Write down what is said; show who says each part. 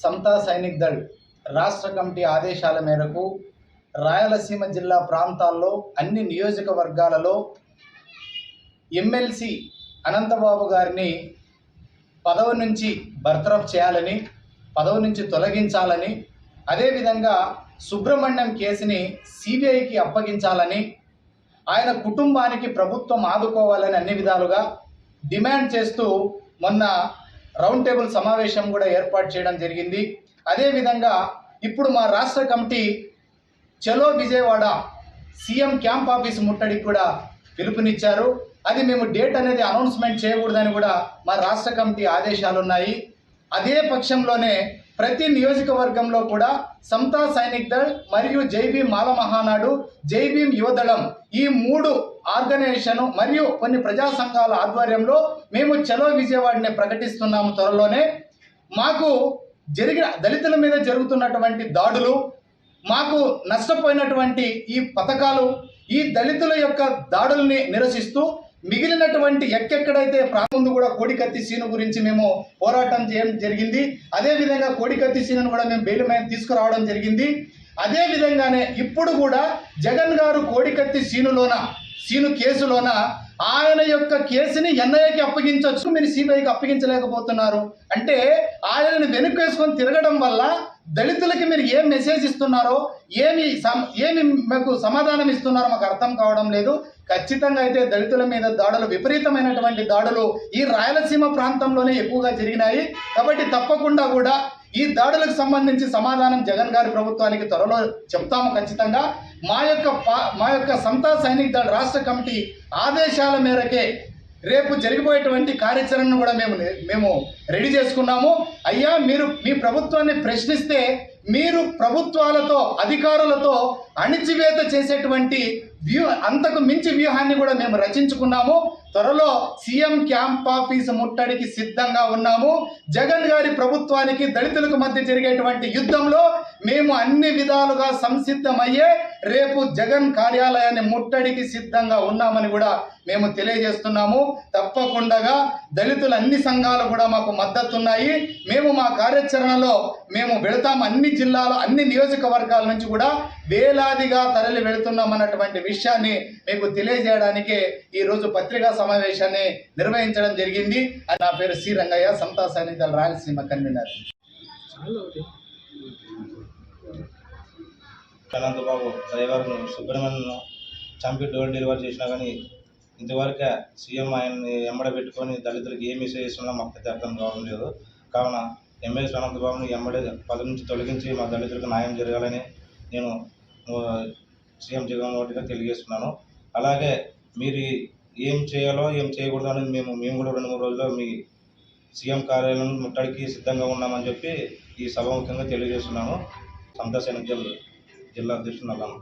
Speaker 1: సమతా సైనిక్ దళ్ రాష్ట్ర కమిటీ ఆదేశాల మేరకు రాయలసీమ జిల్లా ప్రాంతాల్లో అన్ని నియోజకవర్గాలలో ఎమ్మెల్సీ అనంతబాబు గారిని పదవి నుంచి బర్తరఫ్ చేయాలని, పదవి నుంచి తొలగించాలని, అదేవిధంగా సుబ్రహ్మణ్యం కేసుని సిబిఐకి అప్పగించాలని, ఆయన కుటుంబానికి ప్రభుత్వం ఆదుకోవాలని అన్ని విధాలుగా డిమాండ్ చేస్తూ మొన్న రౌండ్ టేబుల్ సమావేశం కూడా ఏర్పాటు చేయడం జరిగింది. అదేవిధంగా ఇప్పుడు మా రాష్ట్ర కమిటీ చలో విజయవాడ సీఎం క్యాంప్ ఆఫీస్ ముట్టడికి కూడా పిలుపునిచ్చారు. అది మేము డేట్ అనేది అనౌన్స్మెంట్ చేయకూడదని కూడా మా రాష్ట్ర కమిటీ ఆదేశాలు ఉన్నాయి. అదే పక్షంలోనే ప్రతి నియోజకవర్గంలో కూడా సమతా సైనిక్ దళ్ మరియు జై భీమ్ మాల మహానాడు, జై భీమ్ యువదళం ఈ 3 ఆర్గనైజేషన్ మరియు కొన్ని ప్రజా సంఘాల ఆధ్వర్యంలో మేము చలో విజయవాడని ప్రకటిస్తున్నాము. త్వరలోనే మాకు జరిగిన దళితుల మీద జరుగుతున్నటువంటి దాడులు, మాకు నష్టపోయినటువంటి ఈ పథకాలు, ఈ దళితుల యొక్క దాడుల్ని నిరసిస్తూ మిగిలినటువంటి ఎక్కడైతే ముందు కూడా కోడికత్తి సీను గురించి మేము పోరాటం చేయడం జరిగింది. అదేవిధంగా కోడికత్తి సీనును కూడా మేము బెయిల్ మీద తీసుకురావడం జరిగింది. అదే విధంగానే ఇప్పుడు కూడా జగన్ గారు కోడికత్తి సీను కేసులోన ఆయన యొక్క కేసుని ఎన్ఐఏకి అప్పగించవచ్చు, మీరు సిబిఐకి అప్పగించలేకపోతున్నారు. అంటే ఆయనను వెనుకేసుకొని తిరగడం వల్ల దళితులకి మీరు ఏం మెసేజ్ ఇస్తున్నారో, ఏమి మాకు సమాధానం ఇస్తున్నారో మాకు అర్థం కావడం లేదు. ఖచ్చితంగా అయితే దళితుల మీద దాడులు, విపరీతమైనటువంటి దాడులు ఈ రాయలసీమ ప్రాంతంలోనే ఎక్కువగా జరిగినాయి. కాబట్టి తప్పకుండా కూడా ఈ దాడులకు సంబంధించి సమాధానం జగన్ గారి ప్రభుత్వానికి త్వరలో చెప్తాము. ఖచ్చితంగా మా యొక్క సమతా సైనిక్ దళ్ రాష్ట్ర కమిటీ ఆదేశాల మేరకే రేపు జరిగిపోయేటువంటి కార్యాచరణను కూడా మేము రెడీ చేసుకున్నాము. అయ్యా, మీరు మీ ప్రభుత్వాన్ని ప్రశ్నిస్తే మీరు ప్రభుత్వాలతో, అధికారులతో అణిచివేత చేసేటువంటి అంతకు మించి వ్యూహాన్ని కూడా మేము రచించుకున్నాము. త్వరలో సీఎం క్యాంప్ ఆఫీస్ ముట్టడికి సిద్ధంగా ఉన్నాము. జగన్ గారి ప్రభుత్వానికి దళితులకు మధ్య జరిగేటువంటి యుద్ధంలో మేము అన్ని విధాలుగా సంసిద్ధమయ్యే రేపు జగన్ కార్యాలయాన్ని ముట్టడికి సిద్ధంగా ఉన్నామని కూడా మేము తెలియజేస్తున్నాము. తప్పకుండా దళితుల అన్ని సంఘాలు కూడా మాకు మద్దతు ఉన్నాయి. మేము మా కార్యాచరణలో మేము వెళతాము. అన్ని జిల్లాల, అన్ని నియోజకవర్గాల నుంచి కూడా వేలాదిగా తరలి వెళుతున్నామన్నటువంటి విషయాన్ని మీకు తెలియజేయడానికే ఈరోజు పత్రికా సమావేశాన్ని నిర్వహించడం జరిగింది. నా పేరు సి రంగయ్య, సమతా సైనిక్ దళ్ రాయలసీమ కన్వీనర్.
Speaker 2: అనంతబాబు డ్రైవర్ను సుబ్రహ్మణ్యం చంపి డోర్ డెలివరీ చేసినా కానీ ఇంతవరకే సీఎం ఆయన్ని ఎంబడ పెట్టుకొని దళితులకు ఏ మెసేజ్ ఇస్తున్నా మాకు పెద్ద అర్థం కావడం లేదు. కావున ఎమ్మెల్సీ అనంతబాబుని ఎంబడే పదవి నుంచి తొలగించి మా దళితులకు న్యాయం జరగాలని నేను సీఎం జగన్మోహన్ రెడ్డిగా తెలియజేస్తున్నాను. అలాగే మీరు ఏం చేయాలో ఏం చేయకూడదు అనేది మేము కూడా 2-3 రోజుల్లో మీ సీఎం కార్యాలయం ముట్టడికి సిద్ధంగా ఉన్నామని చెప్పి ఈ సభాముఖంగా తెలియజేస్తున్నాను. సమతా సైనిక్ దళ్ జిల్లా అధ్యక్షుడు నల్లాను.